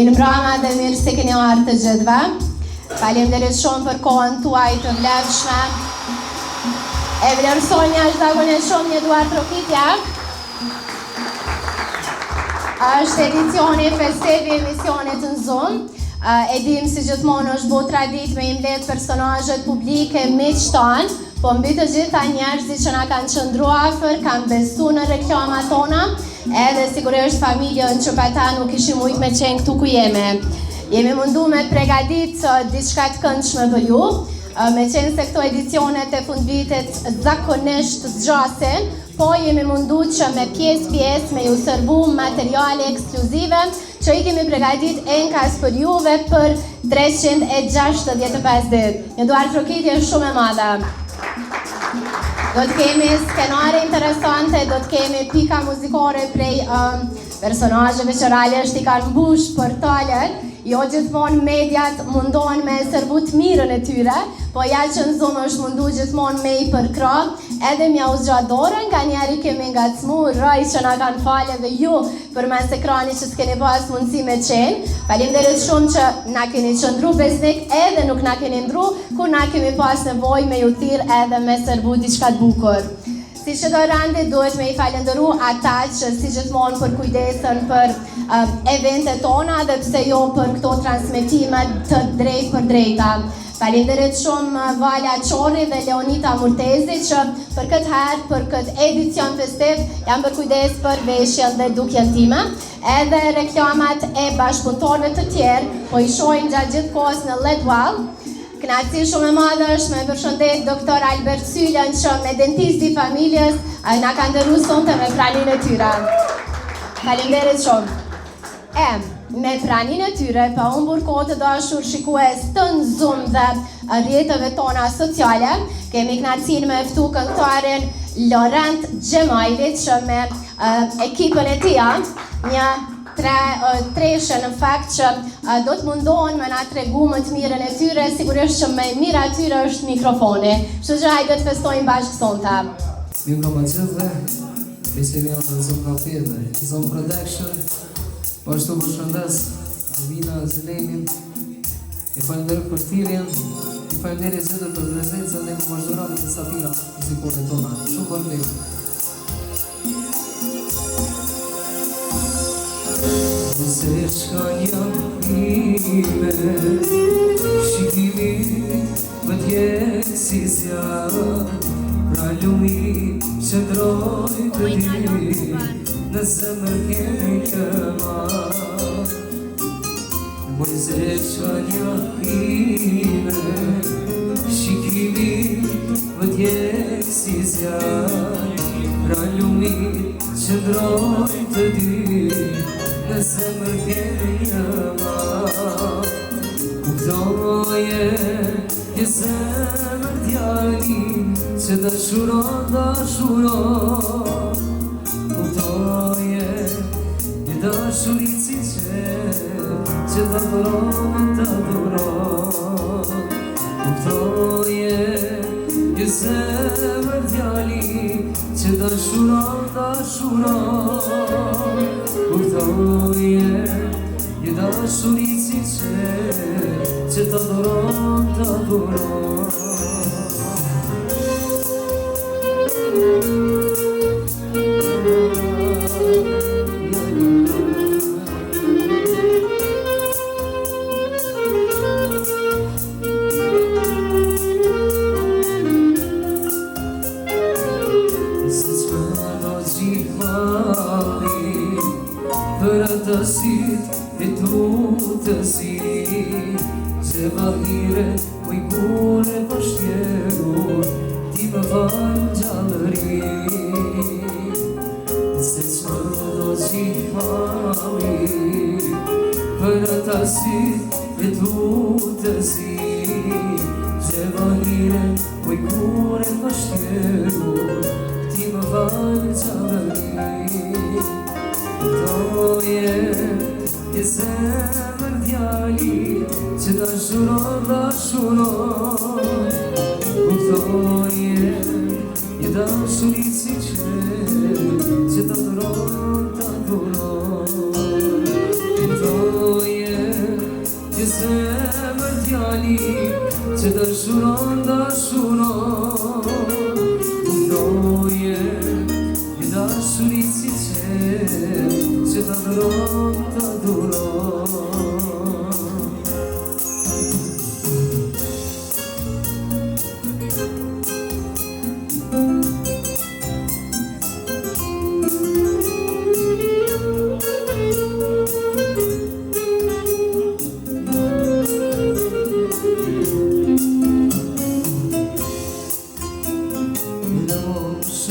Mirëmbrëma dhe mirë se keni ardhur të gjithëve. Faleminderit shumë për kohën tuaj të vlefshme. E vlerësoj jashtëzakonisht shumë një duar trokitja. Është edicioni festiv i emisionit në Zoom. E dim si gjithmonë është bo tradit me i mbledh personazhet publike miq tanë, po mbi të gjitha njerëzit që na kanë qëndru afër, kanë besu në reklamat tona, edhe sigurisht familjen që pa ta nuk ishim mujt me qenë këtu ku jemi. Jemi mundu me pregadit diçka të këndshme për ju, me qenë se këto edicionet e fundvitit zakonisht zgjasin, po jemi mundu që me pjesë me ju servu materiale ekskluzive që i kemi pregadit enkas për juve për 365 ditë. Një duar trokitje shumë e madhe. Do të kemi skenare interesante, do të kemi pika muzikore prej personazheve që realisht i kanë mbush portalet. Jo gjithmonë mediat mundohen me servu të mirën e tyre, po ja që në Zoom është mundu gjithmonë me i përkra, edhe mja u zgjatë dorën, nga njeri kemi ngacmu, raj që na kanë falë dhe ju për mes ekrani që s'keni pas mundësi me qenë. Faleminderit shumë që na keni qëndru besnik edhe nuk na keni ndru, ku na kemi pas nevojë me ju thirr edhe me servu diçka të bukur. Si që do randi, duhet me i falenderu ata që si gjithmonë për kujdesën për eventet tona dhe pse jo për këto transmitimet të drejt për drejta. Falenderit shumë Vala Qori dhe Leonita Murtezi që për këtë herë, për këtë edicion festiv, jam për kujdes për veshjen dhe dukjen time. Edhe reklamat e bashkëpunëtorëve të tjerë, po i shohin gjatë gjithë kohës në Ledwall. Kënaqësi shumë e madhe është me përshëndet doktor Albert Sylen që me dentisti familjes na ka ndërru sonte me praninë e tyre. Faleminderit shumë. Me praninë e tyre, pa humbur kohë të dashur shikues të në Zoom dhe rrjeteve tona sociale, kemi kënaqësinë me ftu këngëtarin Laurent Gjemajlit që me ekipën e tij një treshe në fakt që do të mundohen me na tregu më të mirën e tyre, sigurisht që me mira tyre është mikrofoni. Kështu që hajde të festojmë bashkë sonte. Mirëmbrëma gjithëve, besemi në Zoom Cafe dhe Zoom Production. Po ashtu përshëndes Alvina Zelemin. I falenderoj për thirrjen, i falenderoj gjithë për prezencën dhe për vazhdimin e Safira muzikore tona. Shumë faleminderit. Se shkanja ime, shikimi më tjetë si zjarë, pra lumi që ndroj të ti, në zemër kemi këma. Moj se shkanja ime, shikimi më tjetë si zjarë, pra lumi që ndroj të ti, në zemër kemi këma. Kuptoje një zemër djali që dashuron. Kuptoje një dashurit si që të adoron. Kuptoje një zemër djali që dashuron. Kuptoje një dashurit si që të adoron. E tu të si që vahire uj kure pështjerur ti më vanë gjallëri se që do gjifali për ata si e tu të si që vahire uj kure pështjerur ti më vanë gjallëri. Kuptoje një zemër djali që dashuron. Kuptoje një dashurit si që të adoron. Kuptoje tani që dëshuron, Uftoje një dashurit si që të duron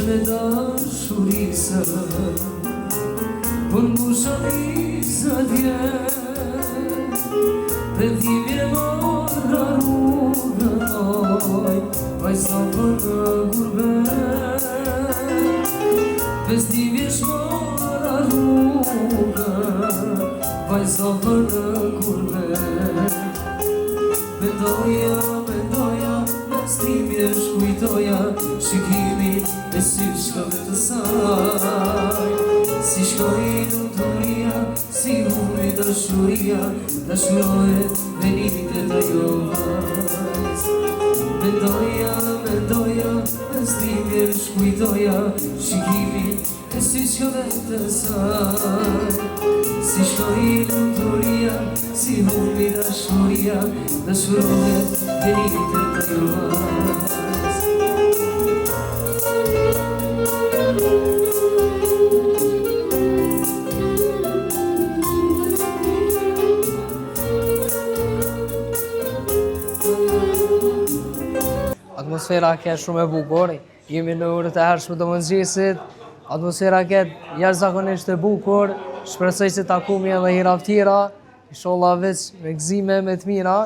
Në dashurisë Pun bushanisë atje Dhe dhivje marra rrugën oj Vajsa për në gurbet Ves dhivje shmarra rrugën Vajsa për në gurbet Mendoja, mes dhivje shkujtoja Shikimi e si shkove të saj Si shkoj lumëturia, si humri dashuria Dashurohet venite të jo vajz Mendoja, mes dhivje shkujtoja Shikimi e si shkove të saj Si shkoj lumëturia, si humri dashuria Dashurohet venite të jo vajz Atmosfera këtë shumë e bukur, jemi në orët e hershme të mëngjesit, atmosfera këtë jashtëzakonisht e bukur, shpresoj që takumi edhe hera tjera, inshallah veç me gëzime me të mira.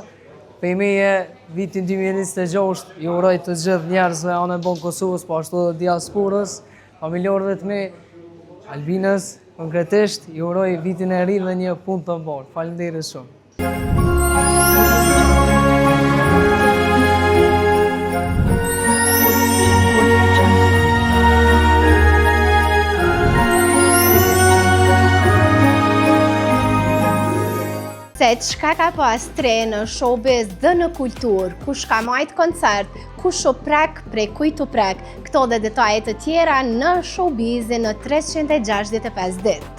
Prej meje vitin 2026 ju uroj të gjithë njerëzve anë e bon Kosovës, po ashtu dhe diasporës, familjarëve të mi, Albinës, konkretisht ju uroj vitin e ri dhe një punë të mbarë. Faleminderit shumë. Se qka ka pas tre në showbiz dhe në kultur, kush ka majt koncert, kush o prek, prej kujt u prek, këto dhe detajet të tjera në showbizin në 365 ditë.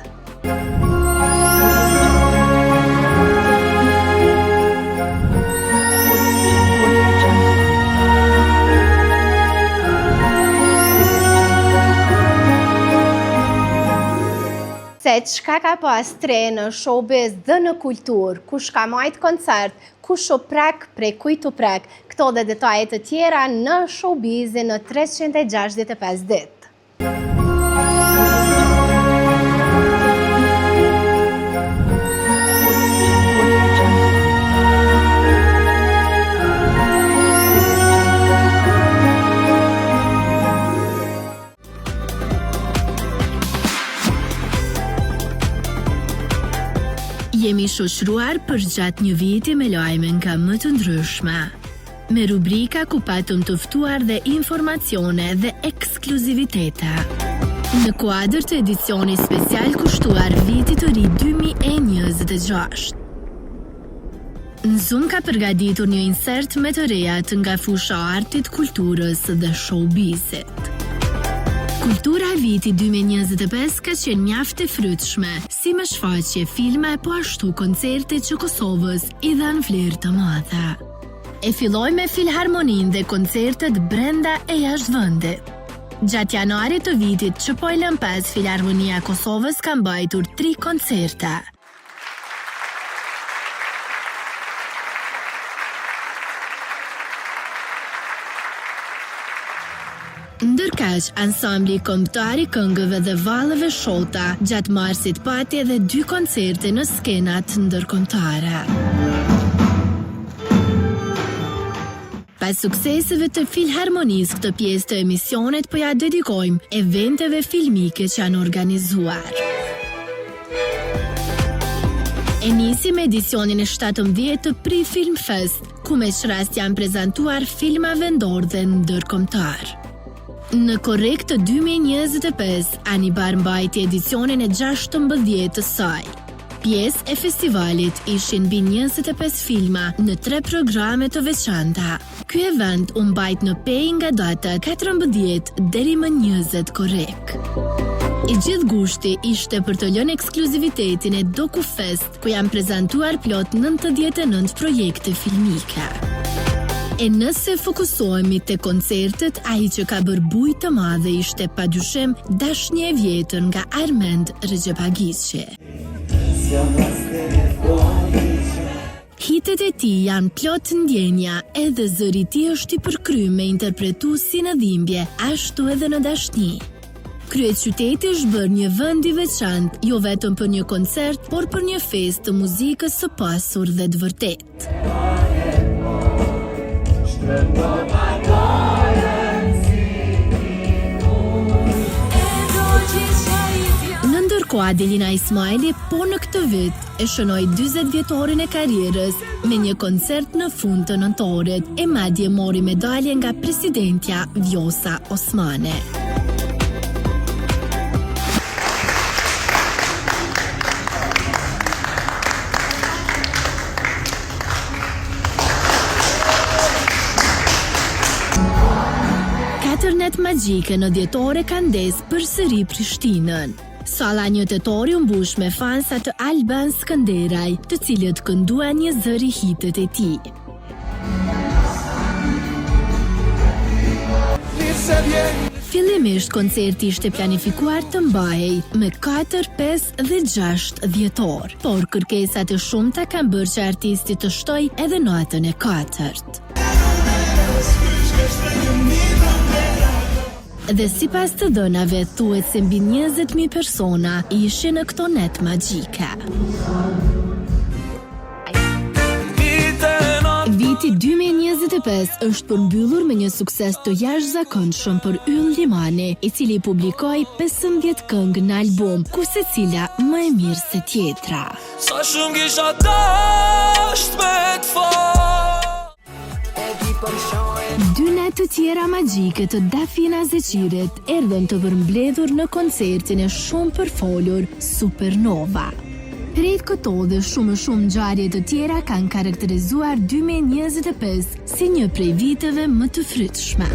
Se qka ka pas tre në showbiz dhe në kultur, kush ka majt koncert, kush o prek, prej kujt u prek, këto dhe detajet të tjera në showbizin në 365 ditë. Jemi shoqëruar për gjatë një viti me lajme nga më të ndryshme, me rubrika ku patëm të ftuar dhe informacione dhe ekskluzivitete. Në kuadër të edicioni special kushtuar vitit të ri 2026. Në Zoom ka përgatitur një insert me të rejat nga fusha artit, kulturës dhe showbizit. Kultura viti 2025 ka qenë mjaft e frytshme, si me shfaqje filme, po ashtu koncerte që Kosovës i dhanë vlerë të madhe. E filloj me filharmonin dhe koncertet brenda e jashtë vendit. Gjatë janarit të vitit që po e lën pas, Filharmonia Kosovës ka mbajtur 3 koncerte. Ndërkaq, ansambli kombëtar i këngëve dhe vallëve shota gjatë marsit pati edhe 2 koncerte në skenat ndërkombëtare. Pas sukseseve të Filharmonisë, këtë pjesë të emisionit po ja dedikojmë eventeve filmike që janë organizuar. E nisi me edicionin e 17 të Pri Film Fest, ku me çrast janë prezantuar filma vendor dhe ndërkombëtar. Në korrekt të 2025, Ani bar mbajti edicionin e 16 të saj. Pjesë e festivalit ishin mbi 25 filma në 3 programe të veçanta. Ky event u mbajt në pej nga data 14 deri më 20 korrek. I gjithë gushti ishte për të lënë ekskluzivitetin e DokuFest, ku janë prezantuar plot 99 projekte filmike. E nëse fokusohemi te koncertet, ai që ka bërë bujë të madhe ishte padyshim Dashnia e vjetër nga Armend Rexhepagiçi. Hitet e tij janë plot ndjenja, edhe zëri i tij është i përkryer me interpretues si në dhimbje, ashtu edhe në dashni. Kryeqyteti është bërë një vend i veçantë, jo vetëm për një koncert, por për një festë të muzikës së pasur dhe të vërtetë. Në ndërkohë Adelina Ismaili po në këtë vit e shënoi 40 vjetorin e karrierës me një koncert në fund të nëntorit e madje mori medalje nga presidentja Vjosa Osmane. Net magjike në dhjetore ka ndes përsëri Prishtinën. Salla 1 tetori u mbush me fansa të Alban Skënderaj, të cilët kënduan një zëri hitet e tij. Fillimisht koncerti ishte planifikuar të mbahej me 4, 5 dhe 6 dhjetor, por kërkesat e shumta kanë bërë që artisti të shtojë edhe natën e 4. Dhe sipas të dhënave thuhet se mbi 20.000 persona ishin në këto net magjike. Viti 2025 është përmbyllur me një sukses të jashtëzakonshëm për Yll Limani, i cili publikoi 15 këngë në album, ku secila më e mirë se tjetra. Sa shumë kisha dasht me t'fal. Dy net të tjera magjike të Dafina Zeqirit erdhën të vërmbledhur në koncertin e shumë përfolur Supernova. Rreth këto dhe shumë ngjarje të tjera kanë karakterizuar 2025 si një prej viteve më të frytshme.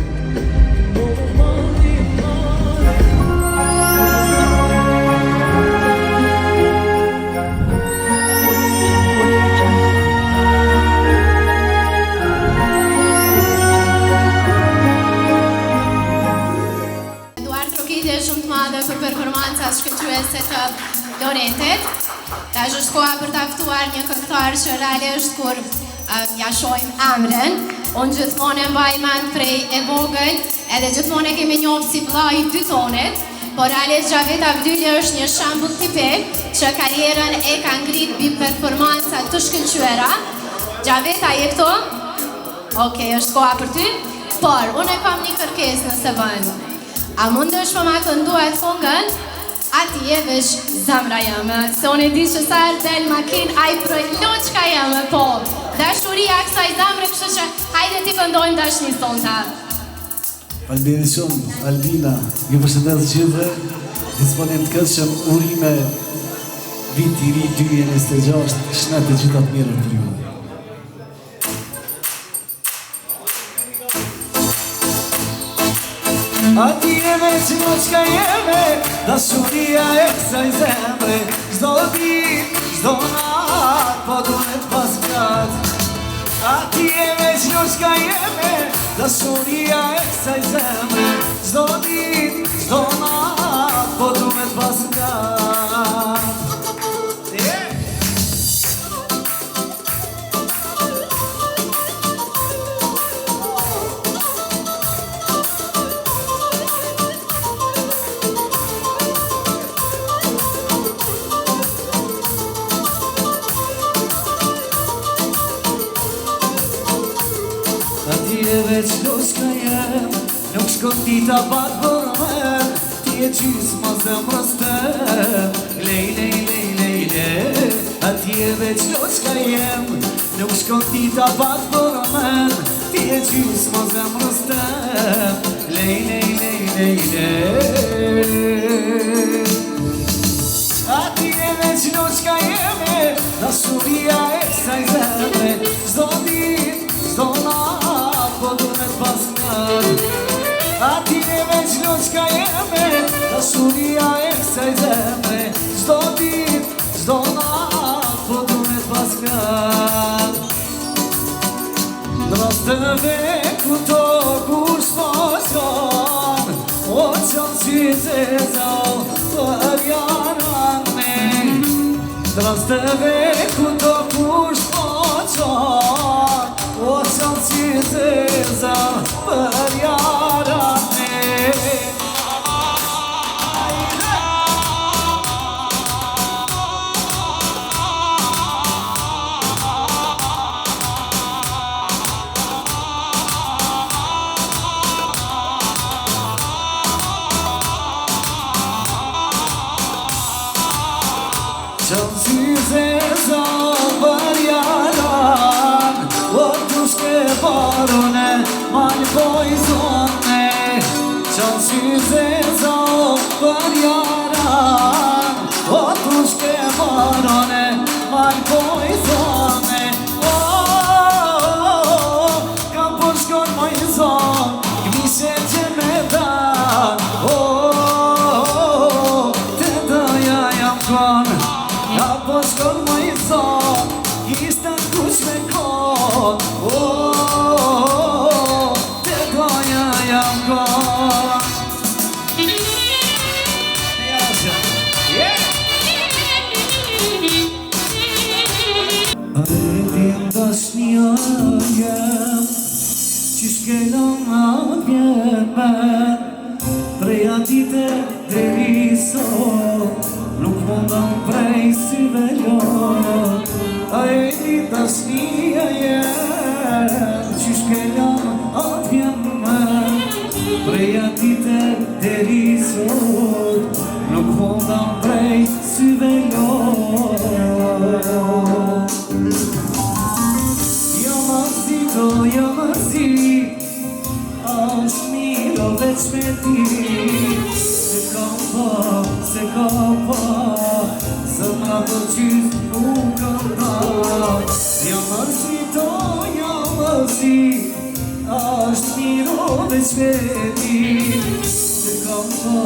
Për performancat shkëlqyese të Lorentit. Tash është koha për ta ftuar një këngëtar që realisht kur ja shohim emrin, unë gjithmonë e mbaj mend prej e vogël, edhe gjithmonë e kemi njohur si vllai i dy tonit, por realisht Xhavet Avdyli është një shembull tipik që karrierën e ka ngrit mbi performanca të shkëlqyera. Xhavet, a je këtu? Okej, është koha për ty. Por unë kam një kërkesë nëse bën. A mundesh më ma kënduat këngën? Ati e veç zemra jeme, se unë e di që sa del makin, a i projloqka jeme, po. Dashuria kësaj zemre, kështë që hajde ti këndojmë dashni sonta. Falënderit shumë, Albina, ju përshëndes gjithëve, disponim të këndshëm urime vit i ri 2026, shëndet e gjitha të mirë për ju. Ati e veç në qka jeme, dashuria e kësaj zemre, zdo dit, zdo nat, po duhet pas kat. Ati e veç në qka jeme, dashuria e kësaj zemre, zdo dit, zdo nat, po duhet pas kat. Veç loshka jem, nuk shkon dita pat për me, ti e qysë ma zemrës tem, lej, lej, lej, lej, lej. Ati e veç loshka jem, nuk shkon dita pat për me, ti e qysë ma zemrës tem, lej, lej, lej, lej, lej. Ati e veç veçno qka jemi, dashuria e kësaj zemre. Çdo dit, çdo nat, po duhet pas ngat. Ati e veçno qka jemi, dashuria e kësaj zemre. Çdo dit, çdo nat, po duhet pas ngat. Drastëve ku to kur s'faqon, o qanë që zezau për jaran me. Drastëve ku to kur s'faqon, o qanë që zezau për jaran me. Qanë që zezau për jaran, o dushke barone, malë pojzone. Qanë që zezau për jaran, o dushke barone, malë pojzone. Kam për shkon mojzon, gmishe që me dan. Të doja jam kon, ka po shkon më i zon, ishte në kush me kon. Te doja jam kon. Aretin dashnia jem, qysh kellon ma vjen men. Prej atite deri sot, nuk mundam prej syve lot. A e di dashnia jem, qysh kellon atë vjen men. Prej atite deri sot, nuk mundam prej syve lot. Jo mërzi, do jo mërzi, është miro veç me ti. Se kam pa, zëmra për qysh nuk kam pa. Jo mërzi, do jo mërzi, është miro veç me ti. Se kam pa,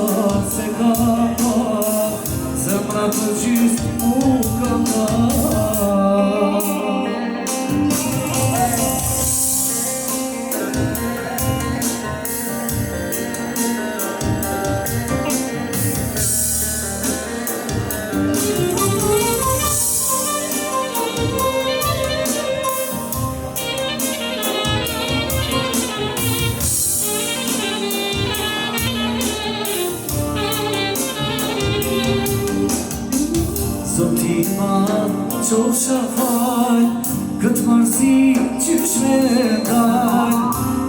zëmra për qysh nuk kam pa. Zoti ma qosha fal, këtë mërzi qysh me dal.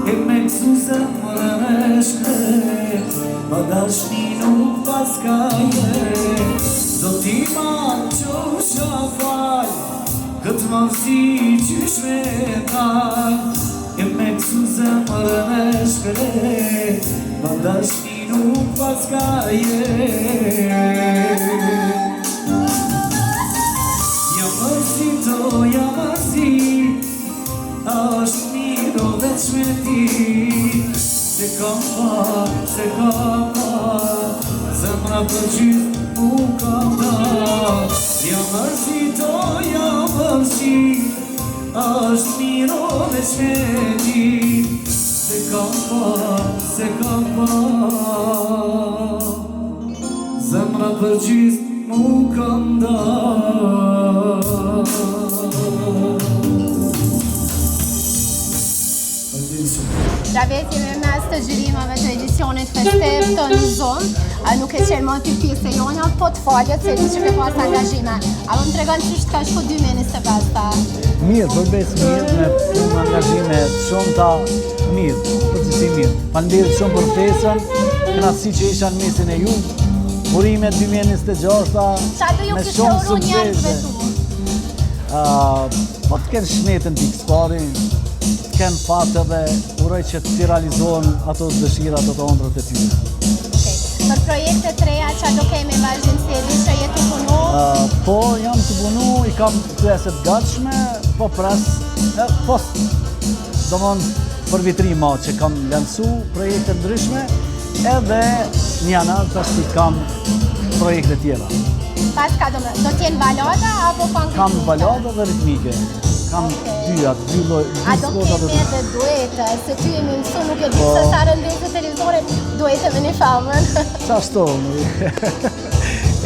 E me kësu zemrën e shkret, ma dashni nuk pas ka jet. Zoti ma qosha fal, këtë mërzi qysh me dal. E me kësu zemrën e shkret, ma dashni nuk pas ka jet. Mërzi do ja mërzi, është miro veç me ti. Se kam pa, zemra për qysh nuk kam da. Ja mërzi do ja mërzi, është miro veç me ti. Se kam pa, zemra për qysh nuk kam da. Graveti me mes të gjyrimave të edicionit festiv të në zonë, nuk e qenë më të pjesë e jonja, po të faljet se di që ke pas angazhime. A më të regon që shtë ka shku 2025? Mirë, përbes mirë, me angazhime shumë ta mirë, përgjithsi mirë. Faleminderit shumë për fesën, kënaqësi që isha në mesin e ju, burimet 2026 Qa do ju me kështë shumë uru njerëzve suksese. tu? Po të kenë shmetën t'i kësparin, të kenë fatë dhe uroj që t'i realizohen ato dëshirat, ato ëndrat e tyre. Për projekte të reja që do kemi vazhdimësisht që jetu punu? Po, jam të punu, i kam pjeset gatshme, po pres, për vitrima që kam lansu projekte ndryshme, edhe një anar tash i kam projekte tjera. Pas ka do t'jenë balada apo kanë Kam balada dhe ritmike. Kam dy lloj. A do kemi edhe duete, se ty jemi mësu nuk e di se sa rëndin të televizorit duete me një famën. Qashtu,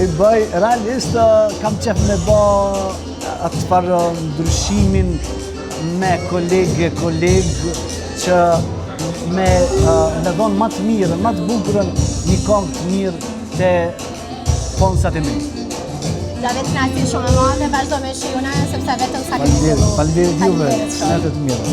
i bëj, realisht kam qef me bë atë farë ndryshimin me kolegë që me dhonë më të mirë, më të bukurën një këngë të mirë të ponësat e mi. Do vetë knaqësi shumë e madhe, vazhdo me shihuna, sepse vetëm sa kemi fillu. Faleminderit juve, shëndet të mira.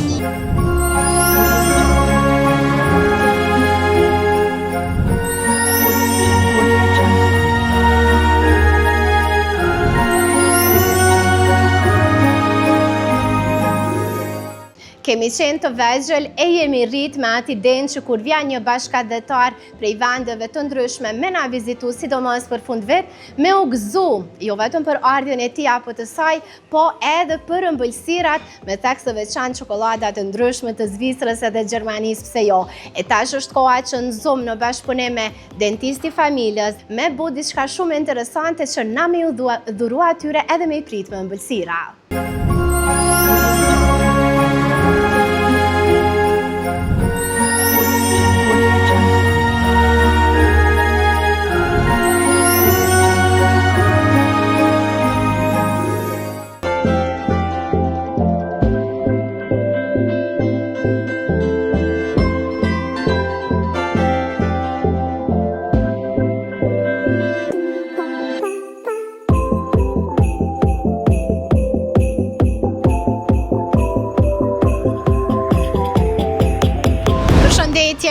Kemi qenë të vegjël e jemi rrit me atë idenë që kur vjen një bashkëdhetar prej vendeve të ndryshme me na vizitu, sidomos për fund vit, me u gëzu, jo vetëm për ardhjen e tij apo të saj, po edhe për ëmbëlsirat me tek të veçantë çokolada të ndryshme të Zvicrës edhe Gjermanisë, pse jo. E tash është koha që nxum në bashkëpunim me dentisti familjes, me bu diçka shumë interesante që na me ju dhurua atyre edhe me i prit me ëmbëlsira.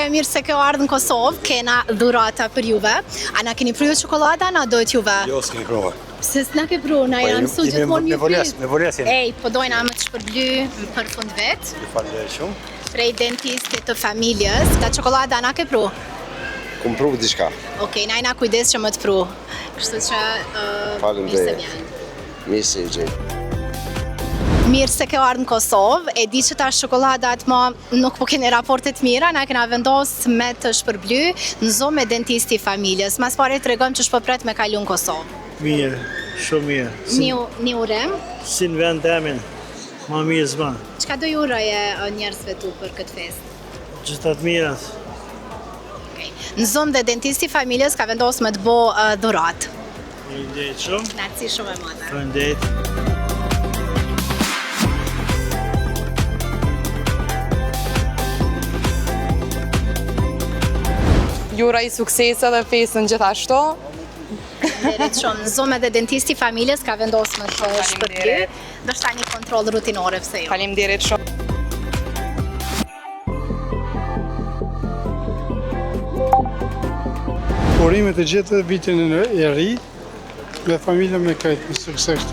Mirë se kjo ardhë në Kosovë, kena dhurata për juve. A na keni pryu çokolada, na dojt juve? Jo, s'keni prova. Se s'na ke pru, na jam mësu gjithmonë mi frit. Me voljes jemi. Ej, po dojna më të shpërbly për fund vet. Faleminderit shumë. Prej dentistit të familjes, ka çokolada na ke pru? Kum pru diçka. Okej, na jena kujdes që më të pru. Kështu që mirë se vjen. Mirë se gjej. Mirë se kjo ardhë në Kosovë, e di që ta shokoladat ma nuk po keni raportet mira, na kena vendos me të shpërbly në zonë me dentisti familjes. Mas pare të regojmë që shpëpret me kalu në Kosovë. Mirë, shumë mirë. Një urem? Si në vend temin, ma mirë zma. Qka do ju uroje njerëzve tu për këtë fest? Gjithat mirat. Në zonë dhe dentisti familjes ka vendos me të bo dhurat. Faleminderit shumë. Knaqësi shumë e madhe. Faleminderit. Jura i suksese dhe fesën gjithashtu. Faleminderit shumë. Në zonë dhe dentisti familjes ka vendos me të shpërbly. Do shta një kontrol rutinore, pse jo. Faleminderit shumë. Urimet e gjithë vitin e ri, me familja me kajtë me sukses.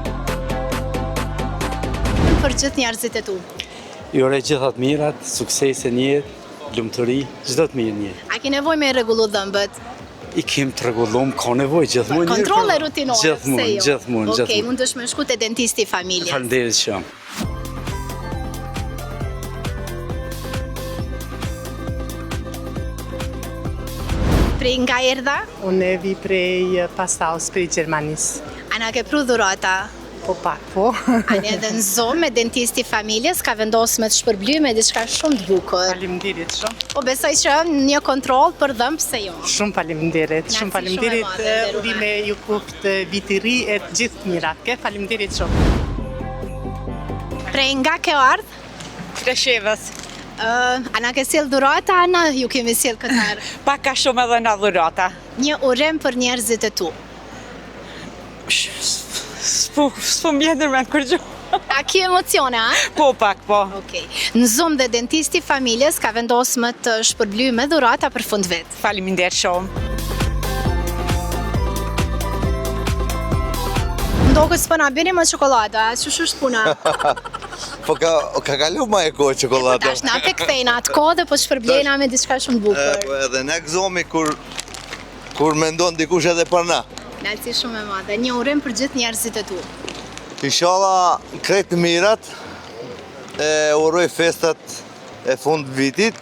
Për gjithë njerëzit e tu. Jure gjithat mirat, suksese njetë, lumëtëri, gjithat mirë njetë. A ki nevoj me regullu dhëmbët? I kem të regullum, ka nevoj gjithmonë. Kontrole rutinore, gjithmonë, se jo? Gjithmonë. Okej, mund të shme shku të dentisti familjes. Faleminderit shumë. Prej nga erdha? Unë vi prej Pastaus, prej Gjermanisë. A na ke pru dhurata? Po pak, po. A ne edhe në zonë me dentisti familjes ka vendosë me të shpërbly me diçka shumë të bukur. Faleminderit shumë. Po besoj që një kontrol për dhëmbë, pse jo? Shumë faleminderit, shumë faleminderit. Urime ju kuft viti ri e të gjithë mirat. Faleminderit shumë. Prej nga ke ardhë? Kreshevës. A na ke sjell dhurata, a na ju kemi sjell këtë herë? Pak ka shumë edhe na dhurata. Një urem për njerëzit e tu. S'po mjetër me në kërgju. A ki emocione, a? Po, pak, po. Okej. Në zonë dhe dentisti familjes ka vendosë më të shpërbly me dhurata për fund vit. Faleminderit shumë. Ndokës për na bini më çokolada, që është puna? Po ka kalu ma e kohë çokolada. Tash na pe kthejna atë kohë dhe po shpërblejna me diçka shumë bukur. Po edhe ne gëzomi kur kur mendon dikush edhe për na. Knaqësi shumë e madhe. Një urim për gjithë njerëzit e tu. Inshallah krejt të mirat, uroj festat e fund vitit.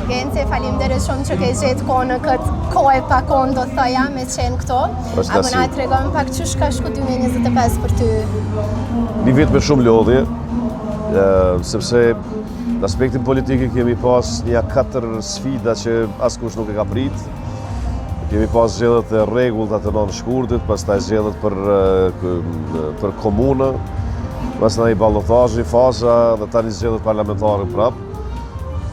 Genci, faleminderit shumë që ke gjetë kohë në këtë kohë pa kohë do thoja me qenë këto. A më na tregon pak çu ka shku 2025 për ty? Një vit me shumë lodhje, sepse në aspektin politik kemi pas një 4 sfida që askush nuk e ka prit. Kemi pas zgjedhjet e rregullt atë në shkurtit, pastaj zgjedhjet për komunë, pastaj ballotazhi, faza dhe tani zgjedhjet parlamentare prap.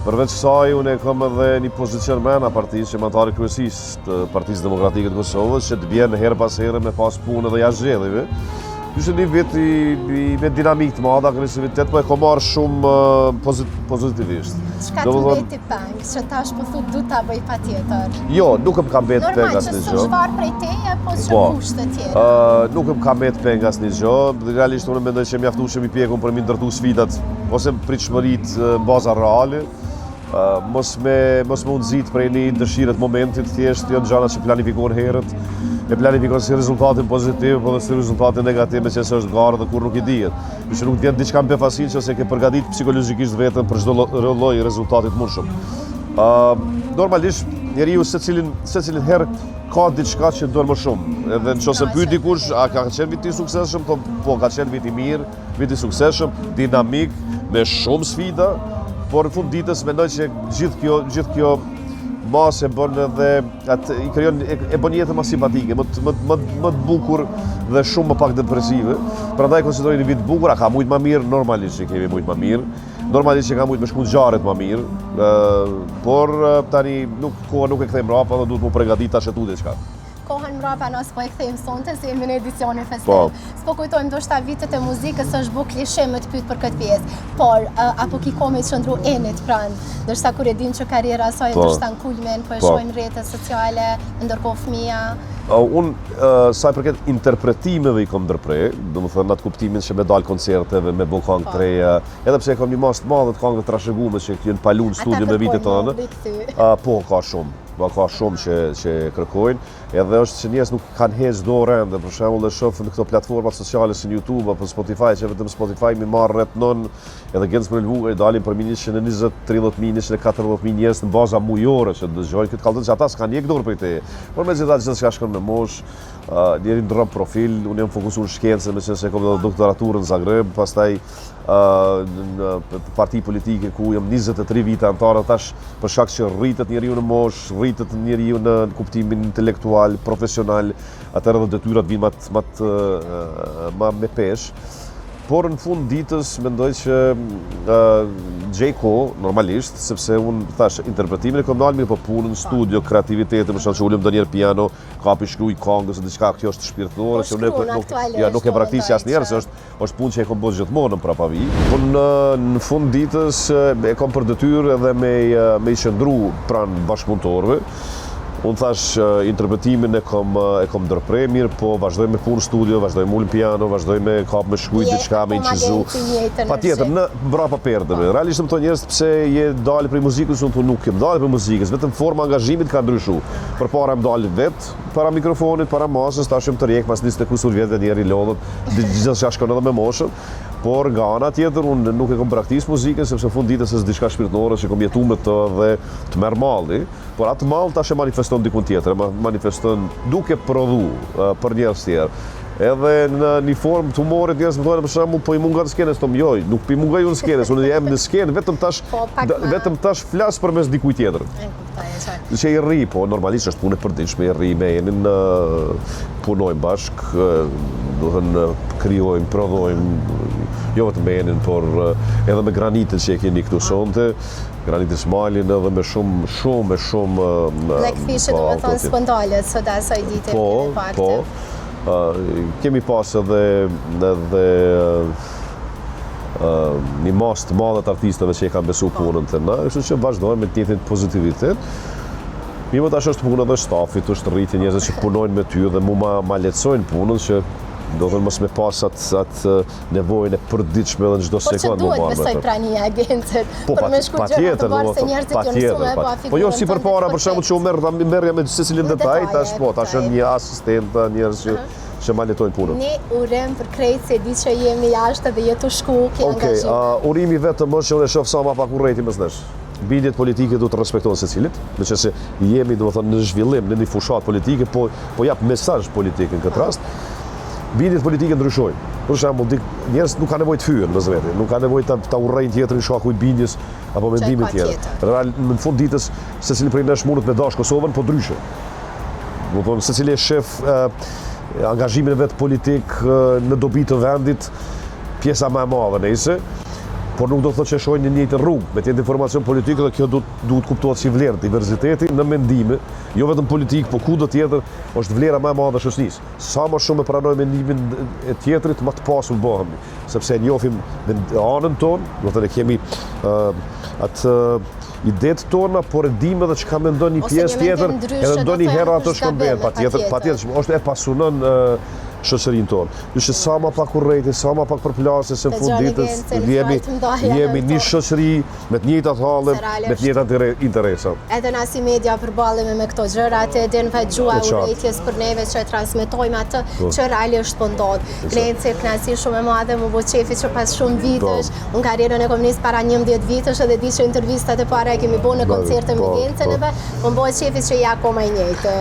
Përveç kësaj, unë e kam edhe një pozicion mrena partisë që mandari kryesisë të Partisë Demokratike të Kosovës që të vjen herë pas here me pas punë edhe jashtë zgjedhjeve. Ishte një vit me dinamikë të madhe, agresivitet, po e kam marrë shumë pozitivisht. Çka të mbeti peng, që tash po thot du ta bëj patjetër? Jo, nuk më kam mbet peng asnjë gjë. Normal që s'u zhvar prej teje, po që kushte tjera. Nuk më kam mbet peng asnjë gjë. Realisht unë mendoj që mjaftueshëm i pjekun për mi ndërtu sfidat ose pritshmëritë në baza reale. Mos me unëzit prej një dëshirët momentit, thjesht janë gjana që planifikohen herët, e planifikohen si rezultatin pozitiv, po dhe si rezultatin negativ me që është garë dhe kur nuk i dihet. Që nuk vjen diçka me befasin që ose ke përgatit psikologikisht vetën për çdo lloj rezultatit mundshëm. Normalisht njeriu secilin herë ka diçka që don më shumë. Edhe nëse pyet dikush, a ka qenë vit i suksesshëm, po ka qenë vit i mirë, vit i suksesshëm, dinamik, me shumë sfida. Por në fund ditës mendoj që gjithë kjo masë e bën edhe e bën jetën më simpatike, më të bukur dhe shumë më pak depresive. Prandaj konsideroj një vit bukur, a ka mujt më mirë, normalisht që kemi mujt më mirë. Normalisht që ka mujt me shku ngjarjet më mirë, por tani koha nuk e kthejmë mbrapa dhe duhet më përgatit ta shetu diçka. Kohën mbrapa na s'po e kthejmë sonte se jemi në edicionin festiv. S'po kujtojmë ndoshta vitet e muzikës është bu klishe me të pyet për këtë pjesë. Por apo ki kohë me qëndru enit pranë, ndoshta kur e dim që karriera e saj ndoshta në kulmin, po e shohim rrjetet sociale, ndërkohë fëmia. Unë sa i përket interpretimeve i kam ndërprer, domethënë atë kuptimin që me dal koncerteve, me bo këngë të reja, edhe pse kam një masë të madhe të këngëve trashëgume që janë palun studio me vitet tonë. Po ka shumë. Ka shumë që kërkojnë, edhe është që njerëz nuk kanë heqë dorë ende, për shembull e shoh në këto platformat sociale si YouTube apo Spotify, që vetëm Spotify mi marr rreth 9 edhe gjendës për lëvur dalin për 120-30.000, 140.000 njerëz në baza mujore që dëgjojnë këtë kallëzim që ata s'kanë hjek dorë prej teje. Por megjithatë gjithçka shkon me moshë, njeri ndron profil, unë jam fokusuar në shkencë, me qenë se kam doktoraturën në Zagreb, pastaj në parti politike ku jam 23 vite antar, tash për shkak që rritet njeriu në moshë, rritet njeriu në kuptimin intelektual, profesional, atëherë dhe detyrat vijnë më me peshë. Por në fund ditës mendoj që gjej kohë normalisht, sepse unë thash interpretimin e kam dalë mirë, po punën, studio, kreativitetin, për shkak që ulëm ndonjëherë piano, kapi shkruaj këngë ose diçka, kjo është shpirtërore që nuk e praktikoj asnjëherë, se është punë që e kam bërë gjithmonë prapa vi. Po në fund ditës e kam për detyrë edhe me i qëndru pranë bashkëpunëtorëve. Unë thash interpretimin e kam ndërprer mirë, po vazhdoj me punë studio, vazhdoj me ulën piano, vazhdoj me kap me shkruaj diçka, me incizu. Patjetër në mbrapa perdeve. Realisht më thonë njerëz pse je dalë prej muzikës, unë nuk jam dalë prej muzikës, vetëm forma angazhimit ka ndryshuar. Përpara më dalë vet, para mikrofonit, para masës, tash jam të rjek pas 20 kusur vjet njëri lodhët, gjithçka shkon edhe me moshën. Por nga ana tjetër unë nuk e kam praktikisë muzikën sepse fund ditës është diçka shpirtërore që kam jetuar me të dhe të merr malli, por atë mall tash e manifeston dikun tjetër, manifeston duke prodhu për njerëz tjerë. Edhe në një formë të humorit njerëz më thonë për shembull po i mungon skenës, tom joj, nuk pi mungoj unë skenës, unë jam në skenë vetëm tash flas përmes dikujt tjetër. Që i rri, po normalisht është punë e përditshme, i rri me jenin, punojmë bashk, do të thënë krijojmë, prodhojmë, jo vetëm me jenin, por edhe me Granitin që e keni këtu sonte, Granitin Smalin edhe me shumë Blackfish do të thonë spondalet sot asaj dite në partë. Kemi pas edhe një mas të madhe të artistëve që e kanë besu punën të na, kështu që vazhdojmë me të njëjtin pozitivitet. Mirë, tash është punë edhe stafit, është rritje njerëzve që punojnë me ty dhe mu ma lehtësojnë punën që do të mos me pas atë nevojën e përditshme edhe në çdo sekondë. Po që duhet besoj prania e agentit për me shku gjëra të bërë se njerëzit janë mësuar po afigurën. Po jo si përpara për shembull që u merrja me secilin detaj, tash është një asistent, njerëz që ma letojnë punën. Ne urem për krejt se di që jemi jashtë dhe jetu shku ke angazhime. Urimi vetëm është që unë e shoh sa ma pak urrejti mes nesh. Bindjet politike duhet të respektohen secilit, meqense jemi domethënë në zhvillim në një fushat politike, po jap mesazh politik në këtë rast. Bindjet politike ndryshojnë. Për shembull, njerëz nuk kanë nevojë të fyen mes vete, nuk kanë nevojë ta urrejnë tjetrin shkaku i bindjes apo mendimit tjetër. Në fund ditës secili prej nesh mundet me dash Kosovën, po ndryshe. Do të thonë secili shef angazhimin e vetë politik në dobi të vendit, pjesa më e madhe nëse, por nuk do të thotë që shojnë në njëjtë rrugë, me tjetë informacion politik dhe kjo duhet kuptohet si vlerë, diversiteti në mendime, jo vetëm politik, po kudo tjetër, është vlera më e madhe e shoqërisë. Sa më shumë e pranojmë mendimin e tjetrit, më të pasur bëhemi, sepse njohim anën tonë, do të thënë kemi atë idetë tona, por e dim edhe çka mendon një pjesë tjetër, edhe ndonjëherë ato shkëmbejnë, patjetër, është e pasunon shoqërinë tonë. Që sa më pak urrejti, sa më pak përplasje se në fund ditës jemi një shoqëri me të njëjtat halle, me të njëjtat interesa. Edhe na si media përballemi me këto gjëra, atë den gjua urrejtjes për neve që e transmetojmë atë që realisht po ndodh. Glenci kënaqësi shumë e madhe, më bë çefi që pas shumë vitesh, unë karrierën e komunist para 11 vitesh edhe di që intervistat e para kemi bën në koncerte me Glencin edhe më bë çefi që ja akoma i njëjtë.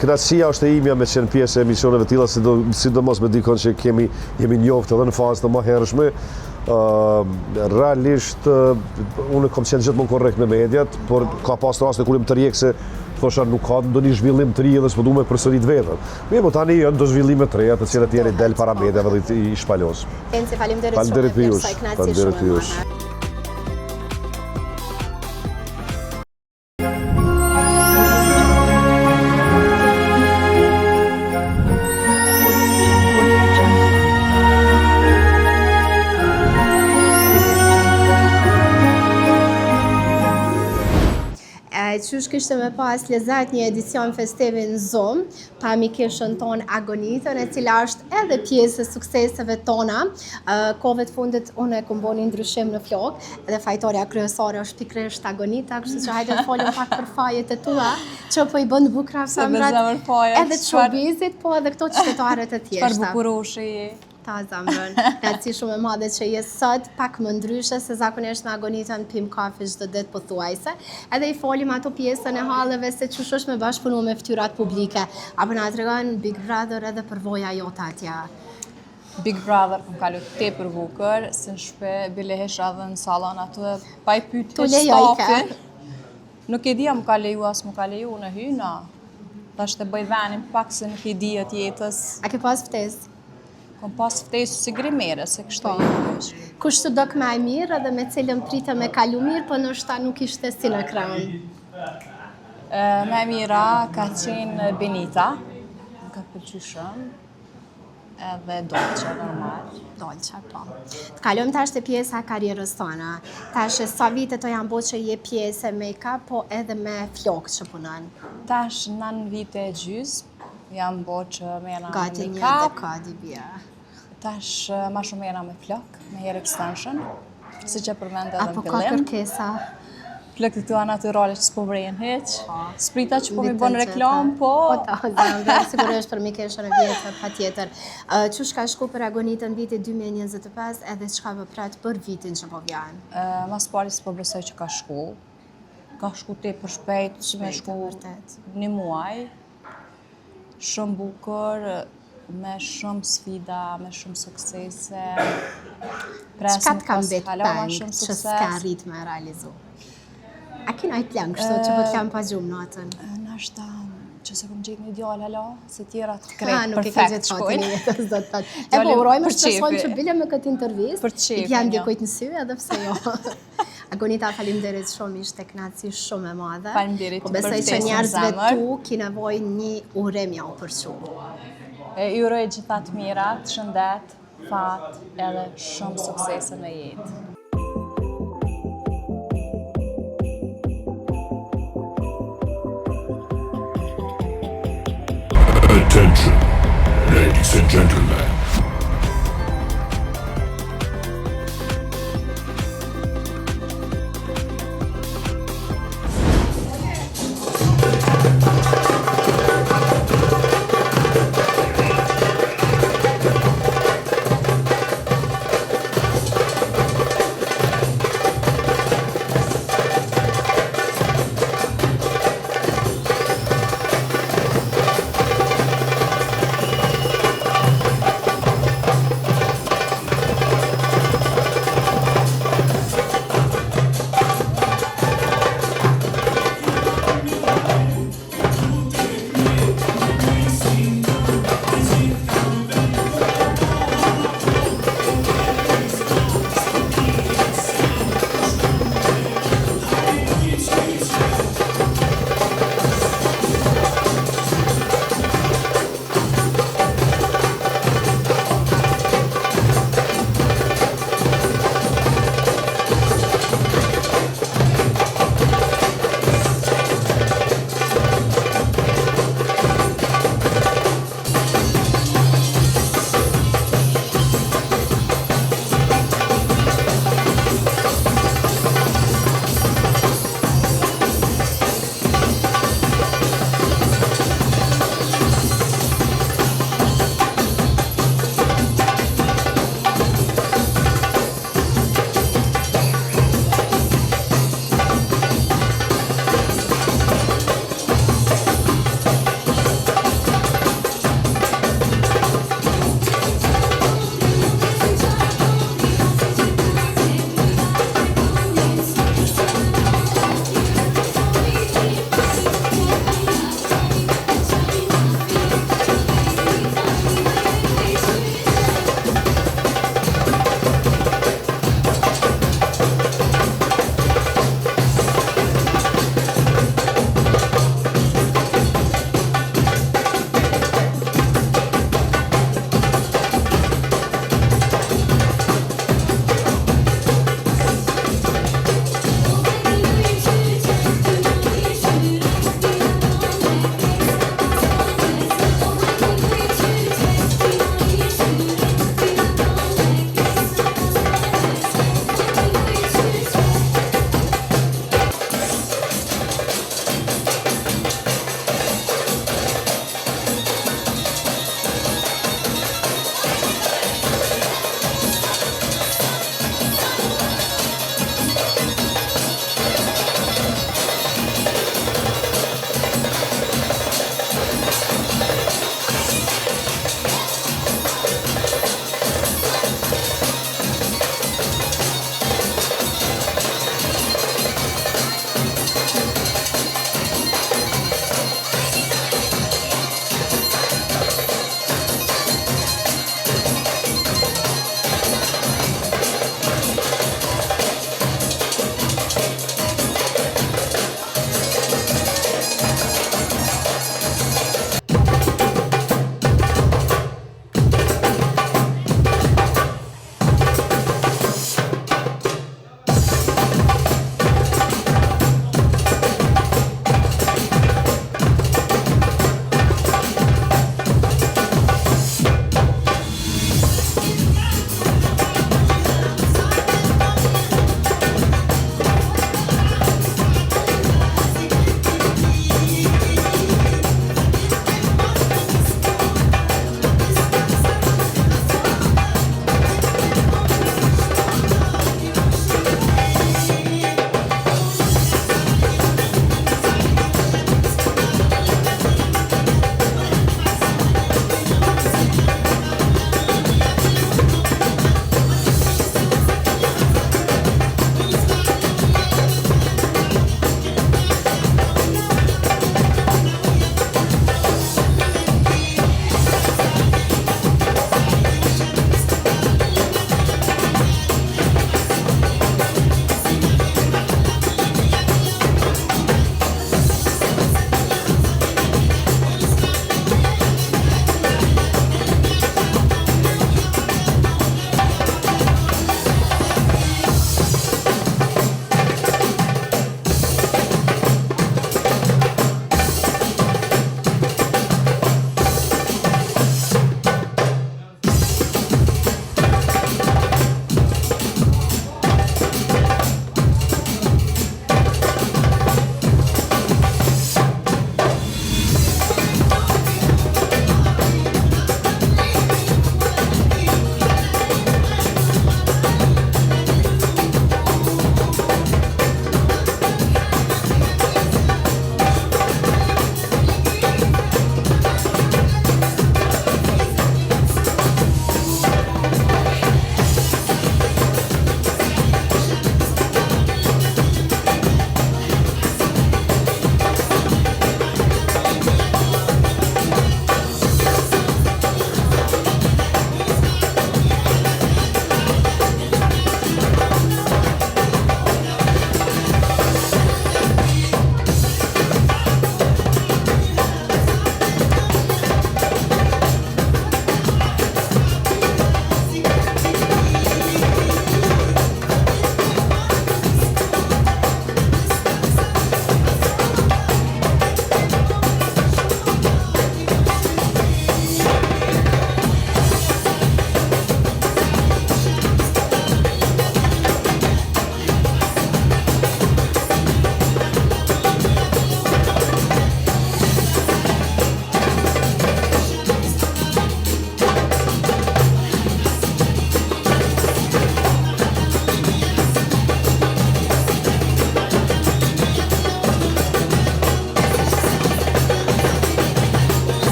Kënaqësia është e imja me qenë pjesë e emisioneve tilla sidomos me dikon që jemi njoftë edhe në fazë të më hershme. Realisht, unë kam qenë gjithmonë korrekt me mediat, por ka pas raste kur jam tërheq se thosha nuk ka ndonjë zhvillim të ri dhe s'po duam të përsërit vetën. Mirë, po tani janë do zhvillime të reja të cilat janë del para mediave dhe i shpalos. Faleminderit shumë. Faleminderit për ju. Qysh kishte me pas lezat një edicion festivi në Zoom, pa mikeshën tonë Agonitën, e cila është edhe pjesë e sukseseve tona. Kohëve të fundit unë e kom boni ndryshim në flok, edhe fajtoria kryesore është pikërisht Agonita, kështu që hajde të folim pak për fajet e tua, që po i bën bukra femrat, edhe të showbizit, po edhe këto qytetarët e tjeshta. Çfarë bukuroshi je? Ta zamrën, kënaqësi shumë e madhe që je sot pak më ndryshe se zakonisht në Agonitën pim kafe çdo ditë pothuajse. Edhe i folim ato pjesën e halleve se çush është me bashkëpunu me fytyrat publike. Apo na tregon Big Brother edhe përvoja jote atje. Big Brother kam kalu tepër bukur, se në shtëpi bile hesha edhe në sallon atë pa i pyet stafin. Nuk e di më ka leju as më ka leju në hyna. Tash të bëj venin pak se nuk e di atë jetës. A ke pas ftesë? Kom pas ftesë si grimere, se kështu jesh. Kush të dok me mirë edhe me cilën prite me kalu mirë, për nështë nuk ishte si në ekran? Me mira ka qenë Benita, më ka pëlqy shumë, edhe Dolce, normal. Dolce, po. Të kalojmë tash të pjesa karierës tona. Tash sa vite të janë bo që je pjesë e make-up, po edhe me flok që punon? Tash 9 vite e gjys, jam bo që mena me make-up. Gati një dekadi bia. Tash ma shumë mena me flok, me hair extension, si që përmend edhe në fillim. Apo ka kërkesa? Flokët të natyrale që s'po vrejnë heq. Sprita që po mi bon reklam, po... Po ta, zemë, sigurisht për mikeshën e vjetër, pa tjetër. Qush ka shku për Agonitën vitit 2025 edhe çka vëpret për vitin që po vjan? Mas pari s'po besoj që ka shku. Ka shku tepër shpejt, që me shku një muaj. Shumë bukur, me shumë sfida, me shumë suksese. Qka të kam betë peng që s'ka rrit me realizu? A kina i plan kështu që po t'jam pa gjumë natën? Nashta që se kom gjetë një djallë hala, se tjera të krejt perfekt shkojnë. E po urojmë është shpesojmë që bile me këtë intervjist, i t'janë dikojt në sy edhe pse jo. Agonita, faleminderit shumë, ishte kënaqësi shumë e madhe. Faleminderit për ftesën. Po besoj që njerëzve tu ki nevojë një urem ja u përçu. Ju uroj gjitha të mirat, shëndet, fat edhe shumë suksese në jetë. Attention, ladies and gentlemen.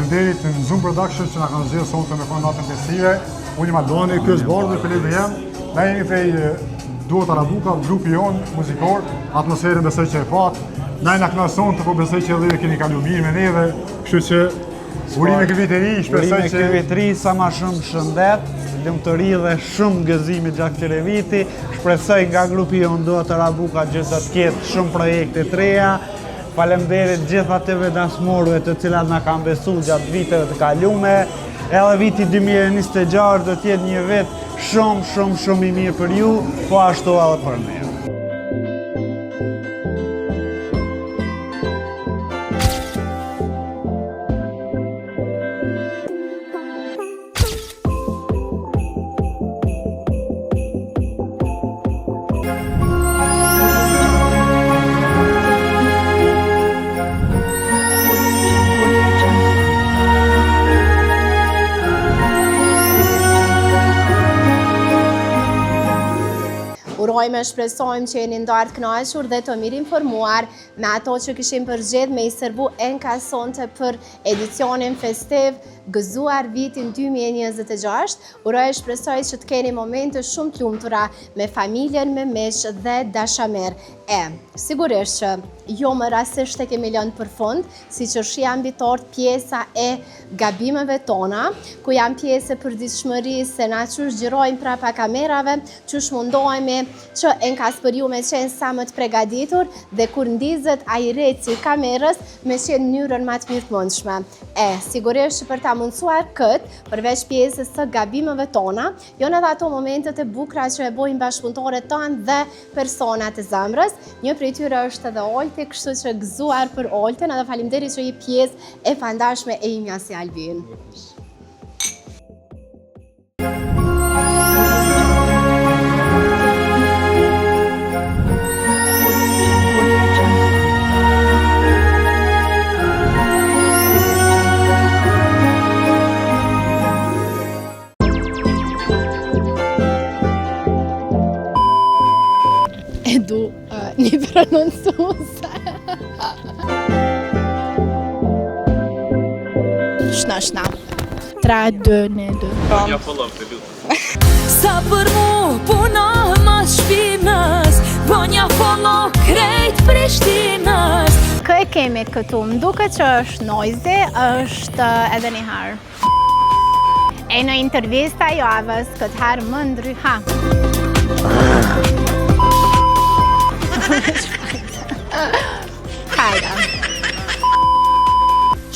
Faleminderit në Zoom Production që na kanë zgjedhur sonte me konë natën festive. Unë jam Aldoni, ky është Bardhi, kolegu jam. Ne jemi prej Duhet Arabuka, grupi jon muzikor, atmosferën besoj që e pat. Na këna sonte, po besoj që edhe keni kaluar mirë me neve, kështu që urime këtë vit e ri, shpresoj që këtë vit e ri sa më shumë shëndet, lumturi dhe shumë gëzimi gjatë këtij viti. Shpresoj nga grupi jon Duhet Arabuka gjithë të ketë shumë projekte të reja. Faleminderit gjithë atyve dansmorëve të cilat na kanë besuar gjatë viteve të kaluara. Edhe viti 2026 do të jetë një vit shumë i mirë për ju, po ashtu edhe për ne. Urojmë, shpresojmë që jeni ndarë të kënaqur dhe të mirë informuar me ato që kishim përgjedhur me i servu enka sonte për edicionin festiv gëzuar vitin 2026. Uroj shpresoj që të keni momente shumë të lumtura me familjen, me miq dhe dashamer. Sigurisht që jo më rastisht e kemi lënë për fund, siç është jam mbi tort pjesa e gabimeve tona, ku janë pjesë e përditshmërisë se na çu zgjirojmë prapa kamerave, çu mundohemi që enkas për ju me qenë sa më të përgatitur dhe kur ndizet ai reci kamerës me qenë në mënyrën më të mirëmundshme. Sigurisht që për ta mundsuar këtë, përveç pjesës së gabimeve tona, janë edhe ato momentet e bukura që e bojnë bashkëpunëtorët tanë dhe personat e zemrës. Një prej tyre është edhe Olti, kështu që gëzuar për Oltën, edhe faleminderit që je pjesë e fandashme e imja si Albin. Du një prononcuese. Shna. 3, 2, 1, 2. Ja follow të lutem. Sa për mu puna mas shpinës, bënja follow krejt Prishtinës. Kë e kemi këtu, më duket që është Noisy, është edhe një herë. E në intervista javës, këtë herë më ndryha. Hajde.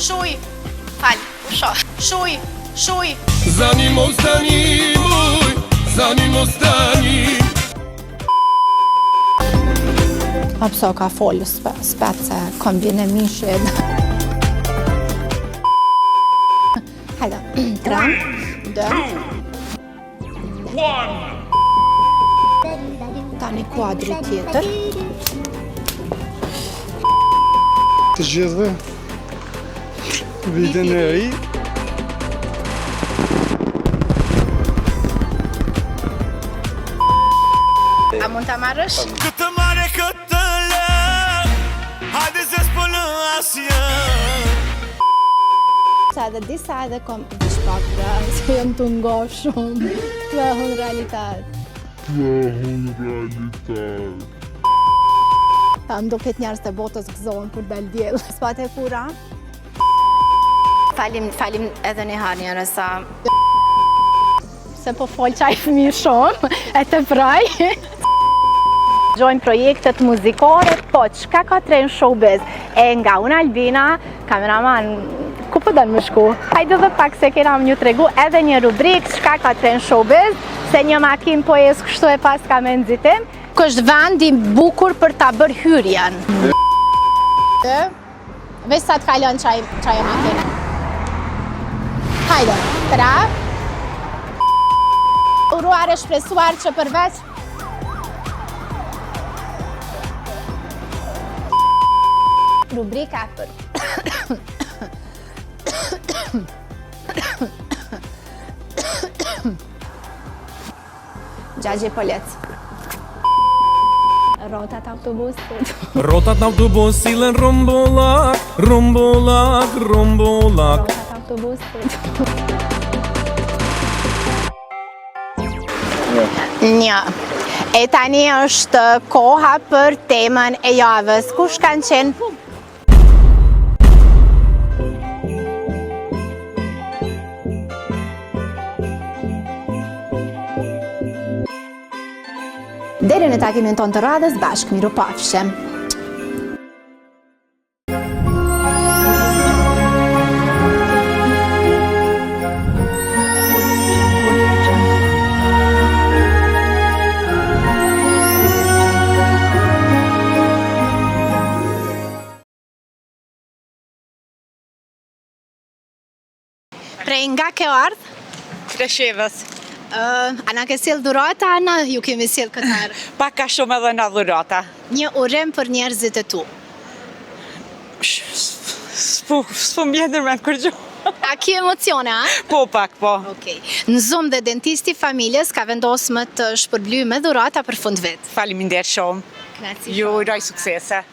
Shuj, fal, usho. Shuj. Zanimo stani mój, zanimo stani. Apso ka folë spet se kombine mishit. Hajde, 3, 2, 1. Tani kuadri tjetër. Të gjithëve, vitin e ri. A mund të marrësh? Këtë mare këtë lë, hajde se s'pëllë asja. Sa edhe disa edhe kom shpakra, se jam të ngo shumë. Të hun realitet. Ta më duket njerëz të botës gëzohen kur dal diell. S'pat e kura? Falim edhe një herë njëre sa... Se po fol qaj fëmijë shumë, e të praj. Gjojnë projektet muzikore, po çka ka tren showbiz? E nga unë Albina, kameraman, ku po dënë më shku? Hajde dhe pak se kena më një tregu edhe një rubrik çka ka tren showbiz, se një makin po jesë kështu e pas ka me nëzitim. Kështë vendi bukur për ta bërë hyrjen. Vesh sa të kalon qaj e makinë. Hajde, 3. Uruar e shpresuar që përveç rubrika për Gjagje Polec. Rotat autobusit. Rotat autobus sillen rumbullak. Rotat autobusit. Një. E tani është koha për temën e javës. Kush kanë qenë? Deri në takimin ton të radhës, bashkë miru pafshim. Prej nga ke ardhë? Kreshevës. A na ke sjell dhurata, ana ju kemi sjell këtë herë? Pak ka shumë edhe na dhurata. Një urem për njerëzit e tu. S'po mbjeder me kur gjo. A ki emocione, a? Po, pak, po. Okej. Në Zoom dhe dentisti familjes ka vendosur më të shpërblyjë me dhurata për fund vit. Faleminderit shumë. Grazie. Ju uroj suksese.